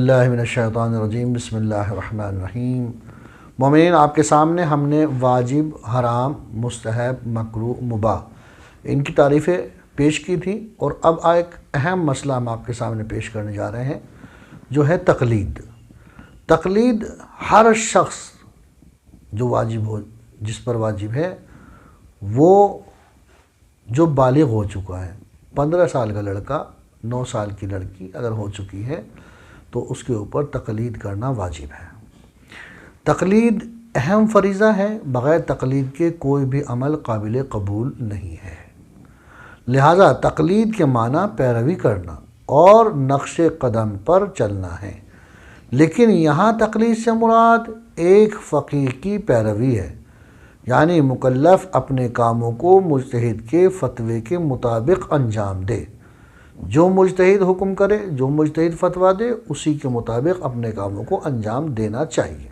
باللہ من الشیطان الرجیم بسم اللہ الرحمن الرحیم۔ مومنین، آپ کے سامنے ہم نے واجب، حرام، مستحب، مکروہ، مباح ان کی تعریفیں پیش کی تھیں، اور اب ایک اہم مسئلہ ہم آپ کے سامنے پیش کرنے جا رہے ہیں جو ہے تقلید۔ تقلید ہر شخص جو واجب ہو، جس پر واجب ہے، وہ جو بالغ ہو چکا ہے، 15 سال کا لڑکا، 9 سال کی لڑکی اگر ہو چکی ہے تو اس کے اوپر تقلید کرنا واجب ہے۔ تقلید اہم فریضہ ہے، بغیر تقلید کے کوئی بھی عمل قابل قبول نہیں ہے۔ لہذا تقلید کے معنی پیروی کرنا اور نقش قدم پر چلنا ہے، لیکن یہاں تقلید سے مراد ایک فقیہ کی پیروی ہے، یعنی مکلف اپنے کاموں کو مجتہد کے فتوے کے مطابق انجام دے۔ جو مجتہد حکم کرے، جو مجتہد فتویٰ دے، اسی کے مطابق اپنے کاموں کو انجام دینا چاہیے۔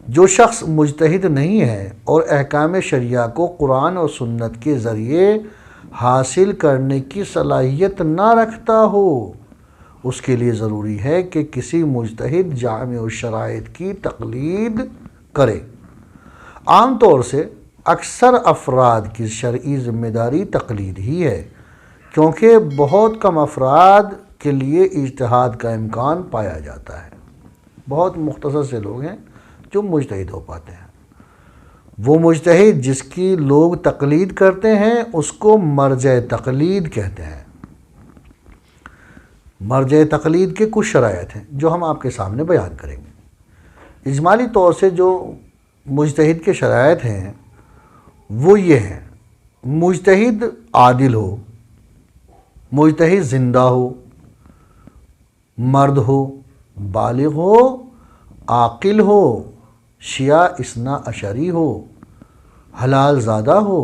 جو شخص مجتہد نہیں ہے اور احکام شریعہ کو قرآن اور سنت کے ذریعے حاصل کرنے کی صلاحیت نہ رکھتا ہو، اس کے لیے ضروری ہے کہ کسی مجتہد جامع الشرائط کی تقلید کرے۔ عام طور سے اکثر افراد کی شرعی ذمہ داری تقلید ہی ہے، کیونکہ بہت کم افراد کے لیے اجتہاد کا امکان پایا جاتا ہے۔ بہت مختصر سے لوگ ہیں جو مجتہد ہو پاتے ہیں۔ وہ مجتہد جس کی لوگ تقلید کرتے ہیں اس کو مرجع تقلید کہتے ہیں۔ مرجع تقلید کے کچھ شرائط ہیں جو ہم آپ کے سامنے بیان کریں گے۔ اجمالی طور سے جو مجتہد کے شرائط ہیں وہ یہ ہیں: مجتہد عادل ہو، مجتہد زندہ ہو، مرد ہو، بالغ ہو، عاقل ہو، شیعہ اثنا عشری ہو، حلال زادہ ہو،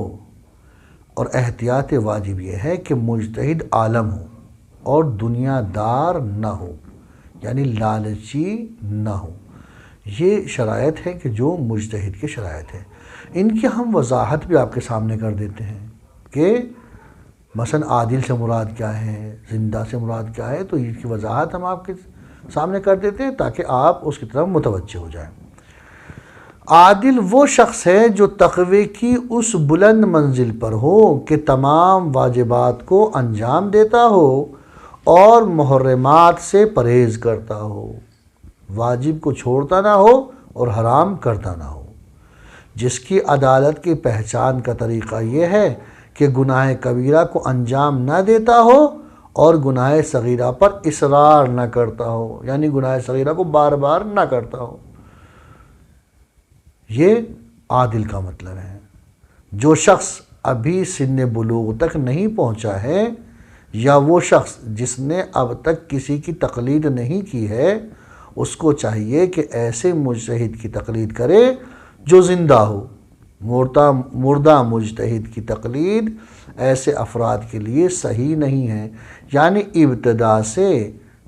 اور احتیاط واجب یہ ہے کہ مجتہد عالم ہو اور دنیا دار نہ ہو، یعنی لالچی نہ ہو۔ یہ شرائط ہے کہ جو مجتہد کے شرائط ہیں۔ ان کی ہم وضاحت بھی آپ کے سامنے کر دیتے ہیں کہ مثلا عادل سے مراد کیا ہے، زندہ سے مراد کیا ہے، تو اس کی وضاحت ہم آپ کے سامنے کر دیتے ہیں تاکہ آپ اس کی طرف متوجہ ہو جائیں۔ عادل وہ شخص ہے جو تقوی کی اس بلند منزل پر ہو کہ تمام واجبات کو انجام دیتا ہو اور محرمات سے پرہیز کرتا ہو، واجب کو چھوڑتا نہ ہو اور حرام کرتا نہ ہو، جس کی عدالت کی پہچان کا طریقہ یہ ہے کہ گناہ کبیرہ کو انجام نہ دیتا ہو اور گناہ صغیرہ پر اصرار نہ کرتا ہو، یعنی گناہ صغیرہ کو بار بار نہ کرتا ہو۔ یہ عادل کا مطلب ہے۔ جو شخص ابھی سن بلوغ تک نہیں پہنچا ہے، یا وہ شخص جس نے اب تک کسی کی تقلید نہیں کی ہے، اس کو چاہیے کہ ایسے مجتہد کی تقلید کرے جو زندہ ہو۔ مردہ مجتہد کی تقلید ایسے افراد کے لیے صحیح نہیں ہے، یعنی ابتدا سے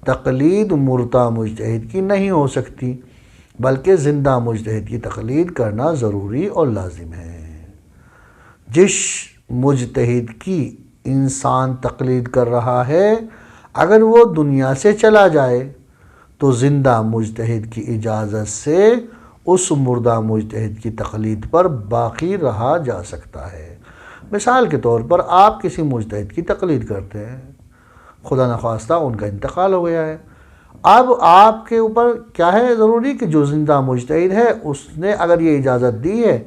تقلید مردہ مجتہد کی نہیں ہو سکتی، بلکہ زندہ مجتہد کی تقلید کرنا ضروری اور لازم ہے۔ جس مجتہد کی انسان تقلید کر رہا ہے، اگر وہ دنیا سے چلا جائے تو زندہ مجتہد کی اجازت سے اس مردہ مجتہد کی تقلید پر باقی رہا جا سکتا ہے۔ مثال کے طور پر آپ کسی مجتہد کی تقلید کرتے ہیں، خدا نخواستہ ان کا انتقال ہو گیا ہے، اب آپ کے اوپر کیا ہے ضروری کہ جو زندہ مجتہد ہے اس نے اگر یہ اجازت دی ہے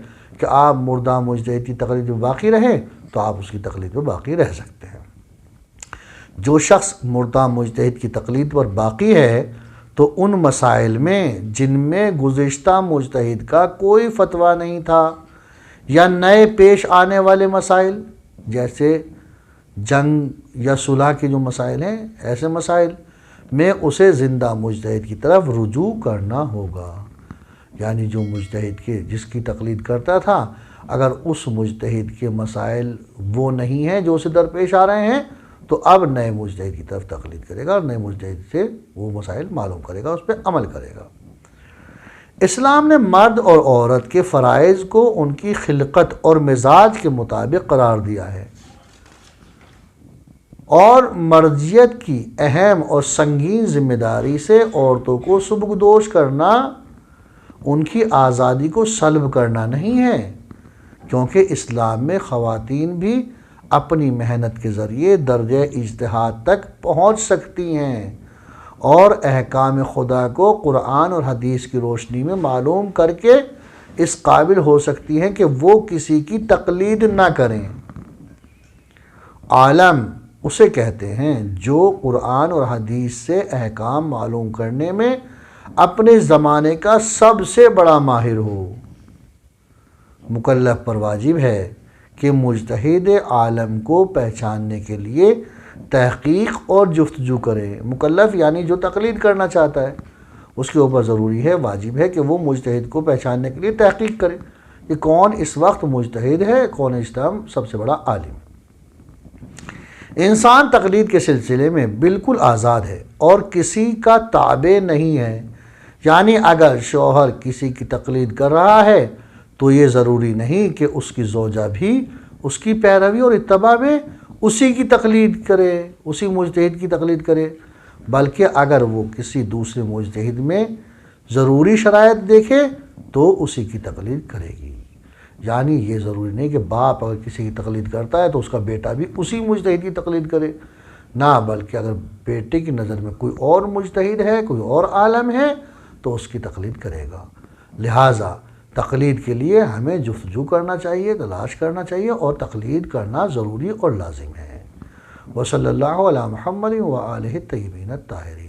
کہ آپ مردہ مجتہد کی تقلید میں باقی رہیں تو آپ اس کی تقلید میں باقی رہ سکتے ہیں۔ جو شخص مردہ مجتہد کی تقلید پر باقی ہے تو ان مسائل میں جن میں گزشتہ مجتہد کا کوئی فتویٰ نہیں تھا، یا نئے پیش آنے والے مسائل جیسے جنگ یا صلح کے جو مسائل ہیں، ایسے مسائل میں اسے زندہ مجتہد کی طرف رجوع کرنا ہوگا۔ یعنی جو مجتہد کے جس کی تقلید کرتا تھا، اگر اس مجتہد کے مسائل وہ نہیں ہیں جو اسے درپیش آ رہے ہیں، تو اب نئے مجتہد کی طرف تقلید کرے گا اور نئے مجتہد سے وہ مسائل معلوم کرے گا، اس پہ عمل کرے گا۔ اسلام نے مرد اور عورت کے فرائض کو ان کی خلقت اور مزاج کے مطابق قرار دیا ہے۔ اور مرجعیت کی اہم اور سنگین ذمہ داری سے عورتوں کو سبکدوش کرنا ان کی آزادی کو سلب کرنا نہیں ہے، کیونکہ اسلام میں خواتین بھی اپنی محنت کے ذریعے درجہ اجتہاد تک پہنچ سکتی ہیں اور احکام خدا کو قرآن اور حدیث کی روشنی میں معلوم کر کے اس قابل ہو سکتی ہیں کہ وہ کسی کی تقلید نہ کریں۔ عالم اسے کہتے ہیں جو قرآن اور حدیث سے احکام معلوم کرنے میں اپنے زمانے کا سب سے بڑا ماہر ہو۔ مکلف پر واجب ہے کہ مجتہد عالم کو پہچاننے کے لیے تحقیق اور جستجو کرے۔ مکلف یعنی جو تقلید کرنا چاہتا ہے، اس کے اوپر ضروری ہے، واجب ہے کہ وہ مجتہد کو پہچاننے کے لیے تحقیق کرے کہ کون اس وقت مجتہد ہے، کون اس ٹائم سب سے بڑا عالم۔ انسان تقلید کے سلسلے میں بالکل آزاد ہے اور کسی کا تابع نہیں ہے، یعنی اگر شوہر کسی کی تقلید کر رہا ہے تو یہ ضروری نہیں کہ اس کی زوجہ بھی اس کی پیروی اور اتباع میں اسی کی تقلید کرے، اسی مجتہد کی تقلید کرے، بلکہ اگر وہ کسی دوسرے مجتہد میں ضروری شرائط دیکھے تو اسی کی تقلید کرے گی۔ یعنی یہ ضروری نہیں کہ باپ اگر کسی کی تقلید کرتا ہے تو اس کا بیٹا بھی اسی مجتہد کی تقلید کرے، نہ، بلکہ اگر بیٹے کی نظر میں کوئی اور مجتہد ہے، کوئی اور عالم ہے تو اس کی تقلید کرے گا۔ لہٰذا تقلید کے لیے ہمیں جستجو کرنا چاہیے، تلاش کرنا چاہیے، اور تقلید کرنا ضروری اور لازم ہے۔ وصلی اللہ علی محمد وآلہ الطیبین الطاہرین۔